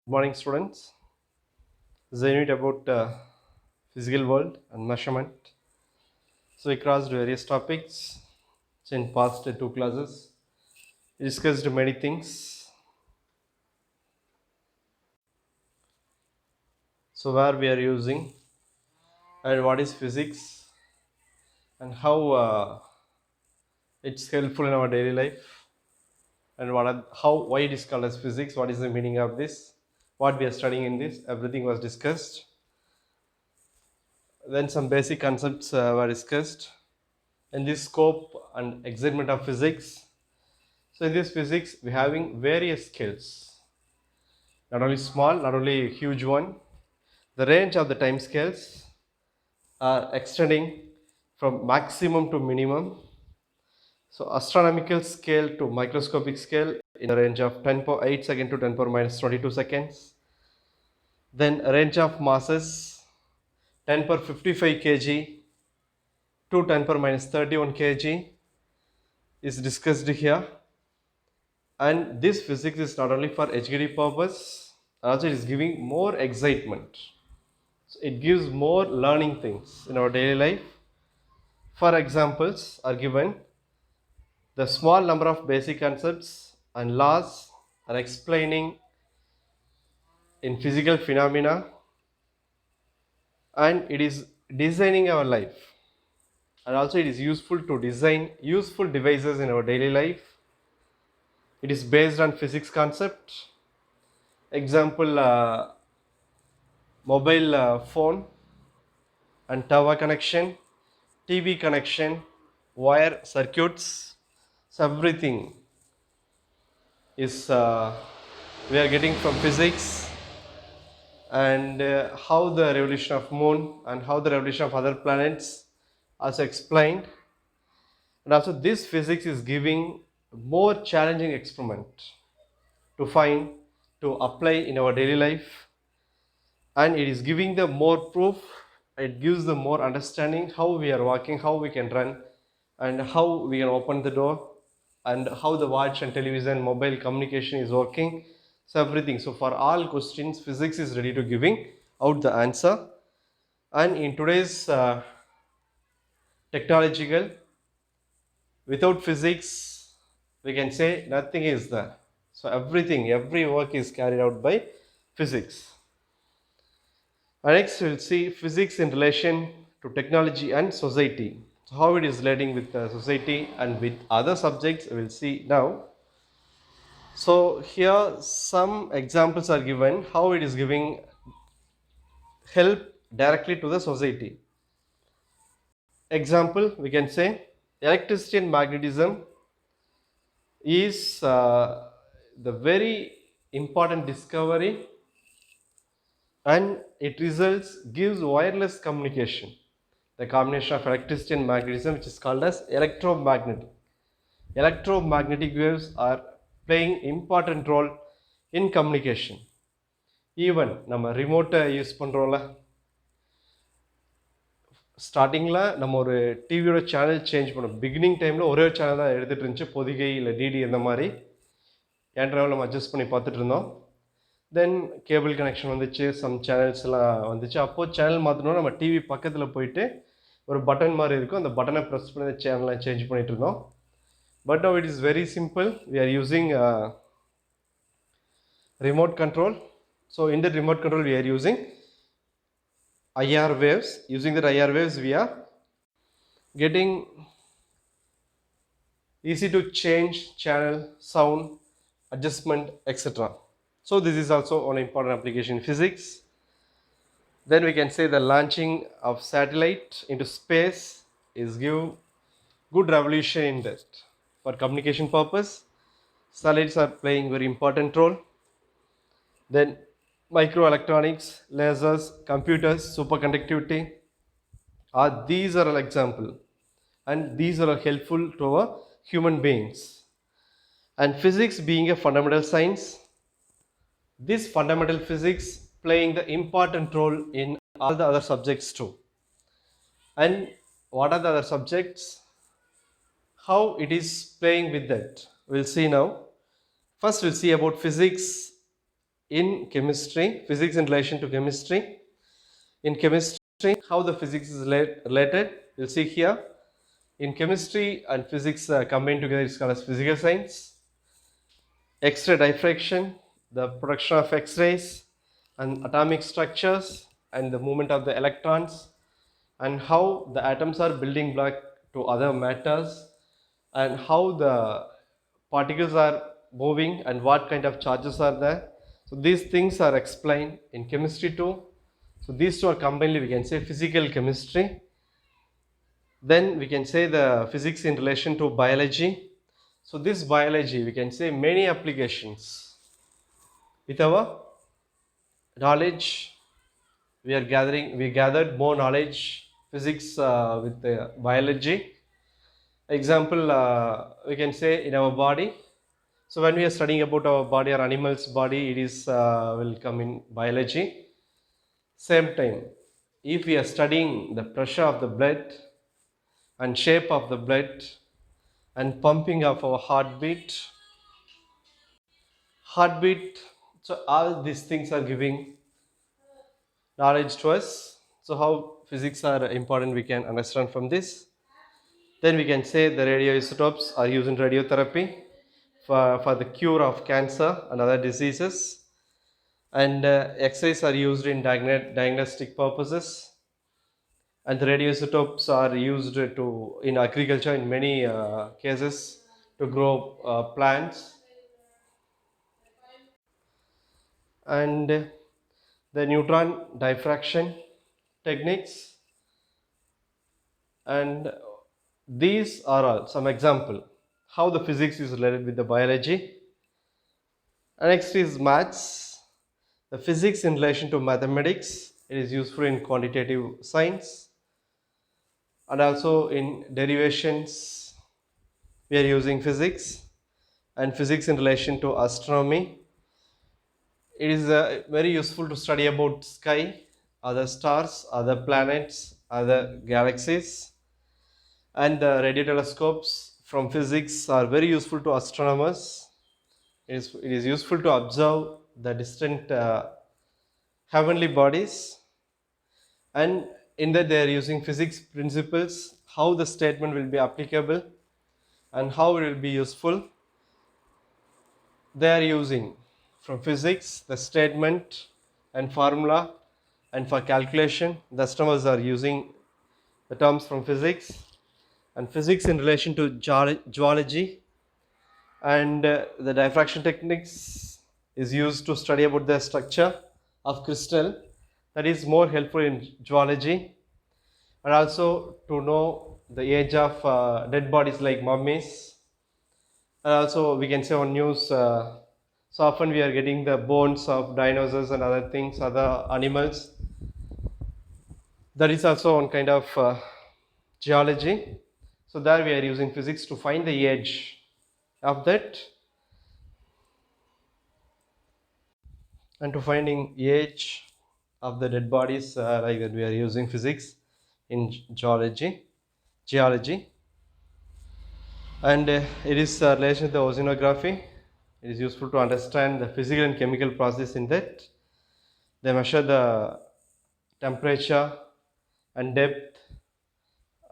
Good morning, students. This is a unit about physical world and measurement. So we crossed various topics in past two classes. We discussed many things. So where we are using and what is physics and how it's helpful in our daily life and why it is called as physics. What is the meaning of this? What we are studying in this? Everything was discussed. Then some basic concepts were discussed. In this scope and excitement of physics. So in this physics, we're having various scales, not only small, not only a huge one. The range of the time scales are extending from maximum to minimum. So astronomical scale to microscopic scale in a range of 10 power 8 second to 10 power minus 22 seconds. Then a range of masses 10 per 55 kg to 10 per minus 31 kg is discussed here. And this physics is not only for HGD purpose, also it is giving more excitement. So it gives more learning things in our daily life. For examples are given, the small number of basic concepts and laws are explaining in physical phenomena, and it is designing our life, and also it is useful to design useful devices in our daily life. It is based on physics concept. Example, mobile phone and tower connection, TV connection, wire circuits. So everything is we are getting from physics. And how the revolution of moon and how the revolution of other planets also explained. And also this physics is giving more challenging experiment to find, to apply in our daily life, and it is giving the more proof. It gives the more understanding how we are walking, how we can run, and how we can open the door, and how the watch and television mobile communication is working. So everything, so for all questions physics is ready to giving out the answer. And in today's technological, without physics we can say nothing is there. So everything, every work is carried out by physics. And next we'll see physics in relation to technology and society. So how it is relating with society and with other subjects we'll see now. So here some examples are given how it is giving help directly to the society. Example, we can say electricity and magnetism is the very important discovery, and it results gives wireless communication. The combination of electricity and magnetism, which is called as electromagnetic waves, are playing important role in communication. Even நம்ம ரிமோட்டை use பண்ணுறோம்ல, ஸ்டார்டிங்கில் நம்ம ஒரு டிவியோட channel change பண்ணோம். Beginning டைமில் ஒரே ஒரு சேனல் தான் எடுத்துகிட்டு இருந்துச்சு, பொதிகை இல்லை டிடி இந்த மாதிரி ஏன்ட்ராவில் நம்ம அட்ஜஸ்ட் பண்ணி பார்த்துட்டு இருந்தோம். தென் கேபிள் கனெக்ஷன் வந்துச்சு, சம் சேனல்ஸ்லாம் வந்துச்சு. அப்போது சேனல் மாற்றணும், நம்ம டிவி பக்கத்தில் போயிட்டு ஒரு பட்டன் மாதிரி இருக்கும், அந்த பட்டனை ப்ரெஸ் பண்ணி சேனலை சேஞ்ச் பண்ணிட்டு இருந்தோம். But now it is very simple. We are using remote control. So in the remote control we are using IR waves. Using the IR waves we are getting easy to change channel, sound, adjustment, etc. So this is also an important application in physics. Then we can say the launching of satellite into space is give good revolution in that. For communication purpose, satellites are playing very important role. Then microelectronics, lasers, computers, superconductivity, these are an example, and these are helpful to our human beings. And physics being a fundamental science, this fundamental physics playing the important role in all the other subjects too. And what are the other subjects, how it is playing with that, we'll see now. First we'll see about physics in chemistry, physics in relation to chemistry. In chemistry, how the physics is related, you'll see here. In chemistry and physics combined together, it's called as physical science. X-ray diffraction, the production of X-rays, and atomic structures, and the movement of the electrons, and how the atoms are building block to other matters, and how the particles are moving and what kind of charges are there. So these things are explained in chemistry too. So these two are combined, we can say physical chemistry. Then we can say the physics in relation to biology. So this biology, we can say many applications. With our knowledge, we gathered more knowledge, physics with biology. Example, we can say in our body. So when we are studying about our body or animal's body, it is will come in biology. Same time, if we are studying the pressure of the blood and shape of the blood and pumping of our heartbeat, so all these things are giving knowledge to us. So how physics are important, we can understand from this. Then we can say the radioisotopes are used in radiotherapy for the cure of cancer and other diseases. And X-rays are used in diagnostic purposes. And the radioisotopes are used to in agriculture in many cases to grow plants. And the neutron diffraction techniques, and these are all some example how the physics is related with the biology. And next is maths, the physics in relation to mathematics. It is useful in quantitative science and also in derivations we are using physics. And physics in relation to astronomy, it is very useful to study about sky, other stars, other planets, other galaxies. And the radio telescopes from physics are very useful to astronomers. It is useful to observe the distant heavenly bodies, and in that they are using physics principles, how the statement will be applicable and how it will be useful. They are using from physics the statement and formula, and for calculation the astronomers are using the terms from physics. And physics in relation to geology, and the diffraction techniques is used to study about the structure of crystal, that is more helpful in geology. And also to know the age of dead bodies like mummies. And also we can say on news, so often we are getting the bones of dinosaurs and other things, other animals. That is also one kind of geology. So there we are using physics to find the age of that. And to finding age of the dead bodies, like that we are using physics in geology. And it is relation to the oceanography. It is useful to understand the physical and chemical process in that. They measure the temperature and depth,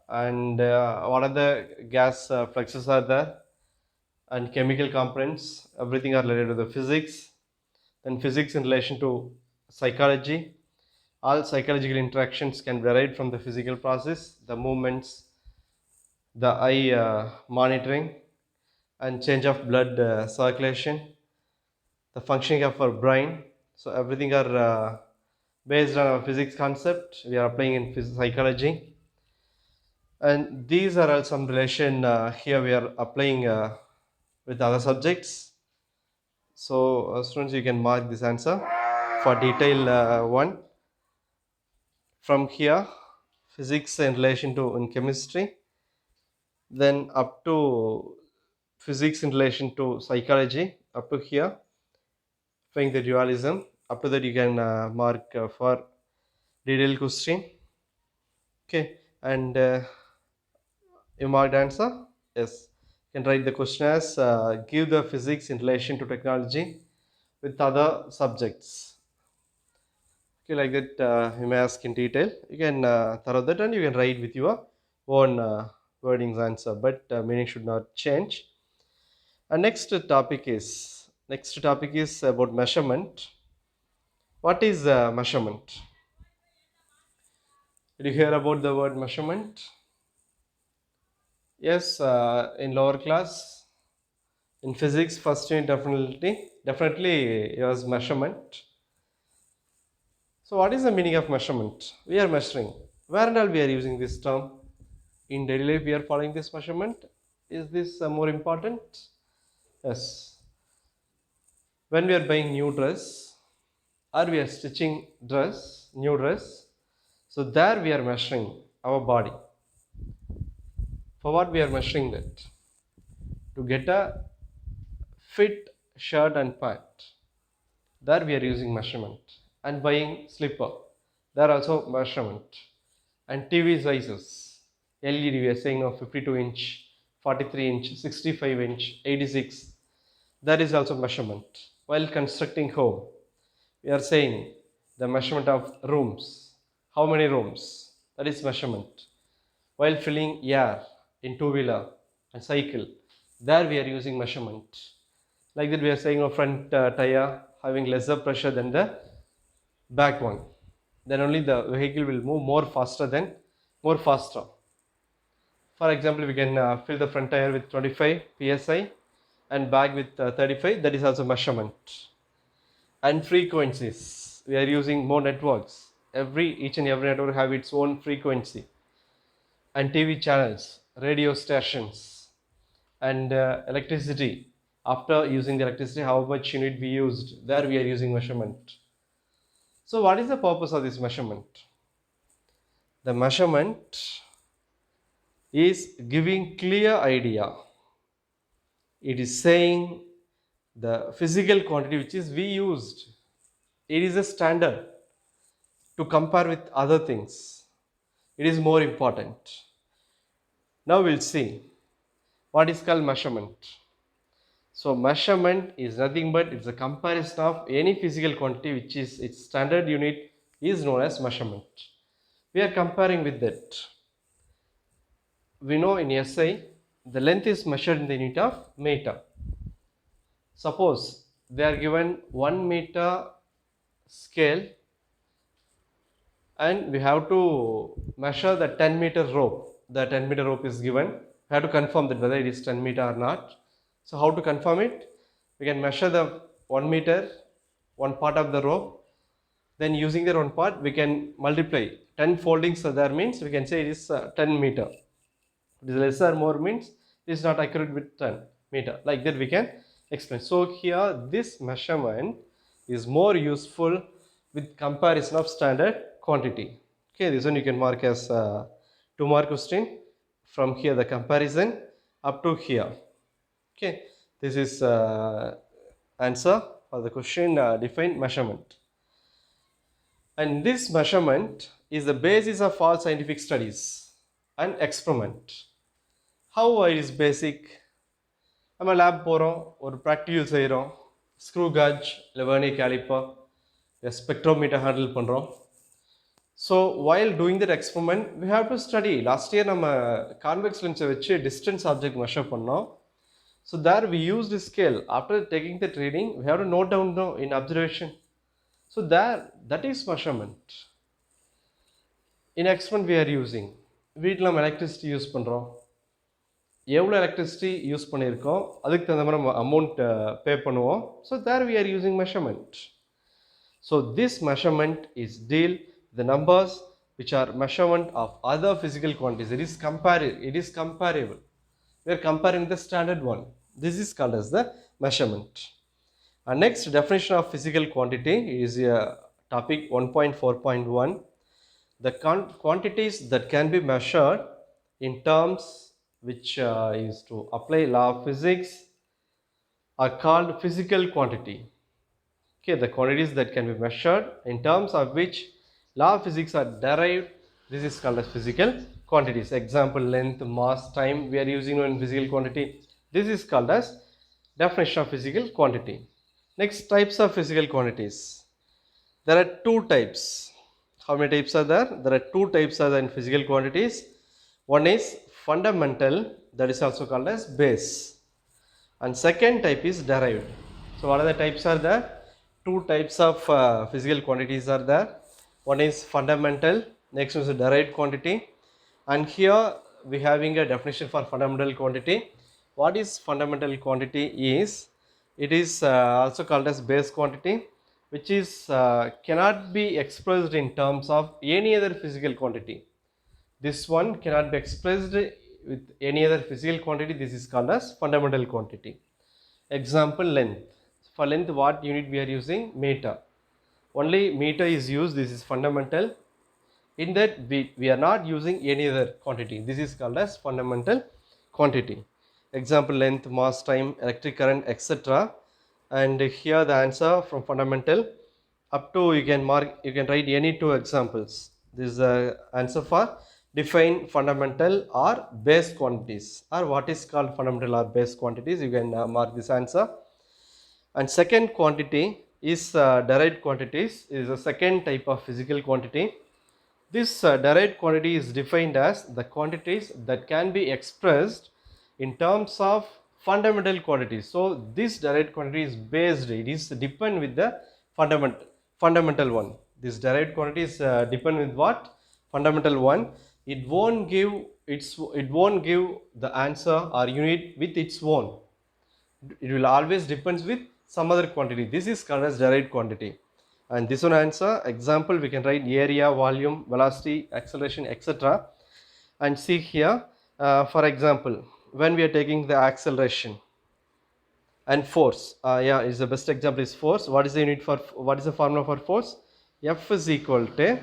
and what are the gas fluxes are there, and chemical components, everything are related to the physics. Then physics in relation to psychology, all psychological interactions can be derived from the physical process, the movements, the eye monitoring, and change of blood circulation, the functioning of our brain. So everything are based on our physics concept we are applying in psychology. And these are all some relation here we are applying with other subjects. So students, you can mark this answer for detail one. From here, physics in relation to in chemistry, then up to physics in relation to psychology, up to here, find the dualism. Up to that you can mark for detailed question. Okay, and you marked answer? Yes. You can write the question as give the physics in relation to technology with other subjects. Okay, like that you may ask in detail. You can thorough that and you can write with your own wordings answer, but meaning should not change. And next topic is about measurement. What is measurement? Did you hear about the word measurement? Yes, in lower class, in physics, first unit definitely it was measurement. So, what is the meaning of measurement? We are measuring. Where and all we are using this term? In daily life, we are following this measurement. Is this more important? Yes. When we are buying new dress, or we are stitching new dress, so there we are measuring our body. For what we are measuring that? To get a fit shirt and pant. There we are using measurement. And buying slipper. There also measurement. And TV sizes. LED we are saying now 52 inch, 43 inch, 65 inch, 86. That is also measurement. While constructing home, we are saying the measurement of rooms. How many rooms? That is measurement. While filling air in two-wheeler and cycle, there we are using measurement. Like that we are saying a front tire having lesser pressure than the back one. Then only the vehicle will move more faster. For example, we can fill the front tire with 25 psi and back with 35. That is also measurement. And frequencies, we are using more networks. Each and every network have its own frequency. And TV channels, radio stations, and electricity. After using the electricity, how much unit we used, there we are using measurement. So what is the purpose of this measurement? The measurement is giving clear idea. It is saying the physical quantity which is we used. It is a standard to compare with other things. It is more important. Now we'll see what is called measurement. So measurement is nothing but it's a comparison of any physical quantity which is its standard unit is known as measurement. We are comparing with that. We know in SI the length is measured in the unit of meter. Suppose they are given 1 meter scale and we have to measure the 10-meter rope. The 10-meter rope is given. We have to confirm that whether it is 10 meter or not. So how to confirm it? We can measure the 1 meter, one part of the rope. Then using that one part, we can multiply 10 foldings are there means we can say it is 10 meter. If it is less or more means it is not accurate with 10 meter. Like that we can explain. So here this measurement is more useful with comparison of standard quantity. Okay, this one you can mark as 2-mark question. From here the comparison up to here. Okay, this is answer for the question define measurement. And this measurement is the basis of all scientific studies and experiment. How it is basic? நம்ம lab போகிறோம், ஒரு practical செய்கிறோம், screw gauge இல்லை vernier caliper spectrometer handle பண்ணுறோம். So while doing that experiment we have to study. Last year நம்ம convex லென்ஸை வச்சு distance object measure பண்ணோம். So there we use the scale. After taking the reading we have to note down in observation. So that is measurement. In experiment we are using. வீட்டில் நம்ம electricity use பண்ணுறோம். எவ்வளோ electricity use பண்ணியிருக்கோம் அதுக்கு தகுந்த மாதிரி நம்ம அமௌண்ட் பே பண்ணுவோம். So there we are using measurement. So this measurement is deal the numbers which are measurement of other physical quantities. It is comparable. We are comparing the standard one. This is called as the measurement. Our next definition of physical quantity is topic 1.4.1. The quantities that can be measured in terms which is to apply law of physics are called physical quantity. Okay, the quantities that can be measured in terms of which law of physics are derived, this is called as physical quantities. Example, length, mass, time we are using in physical quantity. This is called as definition of physical quantity. Next, types of physical quantities. There are two types. How many types are there? There are two types are there in physical quantities. One is fundamental, that is also called as base, and second type is derived. So what are the types are there? Two types of physical quantities are there. One is fundamental, next is a derived quantity. And here we having a definition for fundamental quantity. What is fundamental quantity is, it is also called as base quantity, which is cannot be expressed in terms of any other physical quantity. This one cannot be expressed with any other physical quantity. This is called as fundamental quantity. Example, length. For length, what unit we are using? Meter. Only meter is used. This is fundamental. In that we are not using any other quantity. This is called as fundamental quantity. Example, length, mass, time, electric current, etc. And here the answer from fundamental up to you can write any two examples. This is the answer for define fundamental or base quantities, or what is called fundamental or base quantities. You can mark this answer. And second quantity is derived quantities, is a second type of physical quantity. This derived quantity is defined as the quantities that can be expressed in terms of fundamental quantities. So this derived quantity is based, it is depend with the fundamental one. This derived quantity is depend with what? Fundamental one. It won't give the answer or unit with its own. It will always depends with some other quantity. This is called as derived quantity. And this one answer, example, we can write area, volume, velocity, acceleration, etc. And see here, for example, when we are taking the acceleration and force, is the best example is force. What is the unit for, what is the formula for force? F is equal to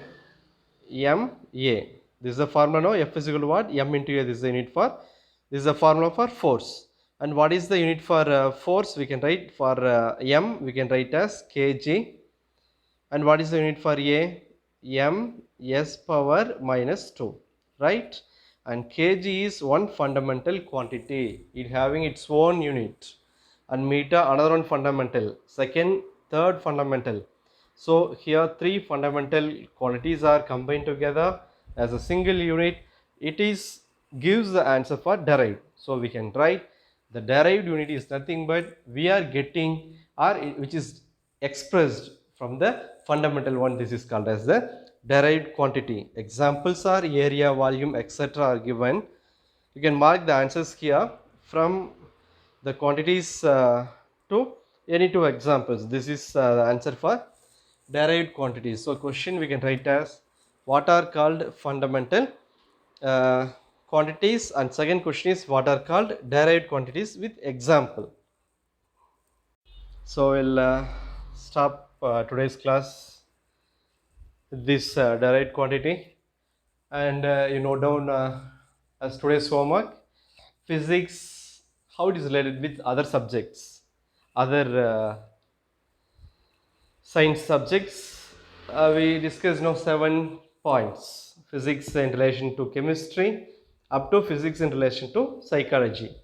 ma. This is the formula, no? F is equal to what? M into a. This is the unit for, this is the formula for force. And what is the unit for force? We can write for m, we can write as kg. And what is the unit for a? M s power minus 2, right? And kg is one fundamental quantity, it having its own unit. And meter, another one fundamental, second, third fundamental. So here three fundamental quantities are combined together as a single unit. It is gives the answer for derived. So we can write the derived unit is nothing but we are getting, or which is expressed from the fundamental one. This is called as the derived quantity. Examples are area, volume, etc. are given. You can mark the answers here from the quantities to any two examples. This is the answer for derived quantities. So question we can write as what are called fundamental quantities, and second question is what are called derived quantities with example. So we'll stop today's class with this derived quantity, and you note down as today's homework, physics, how it is related with other subjects, other science subjects. We discussed now 7 points: physics in relation to chemistry up to physics in relation to psychology.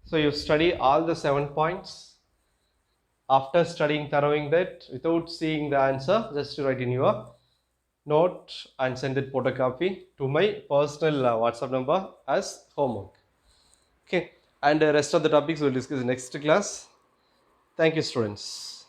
So you study all the 7 points. After studying, thoroughing that, without seeing the answer, just write in your note and send it photocopy to my personal WhatsApp number as homework. Okay, and the rest of the topics we'll discuss in next class. Thank you, students.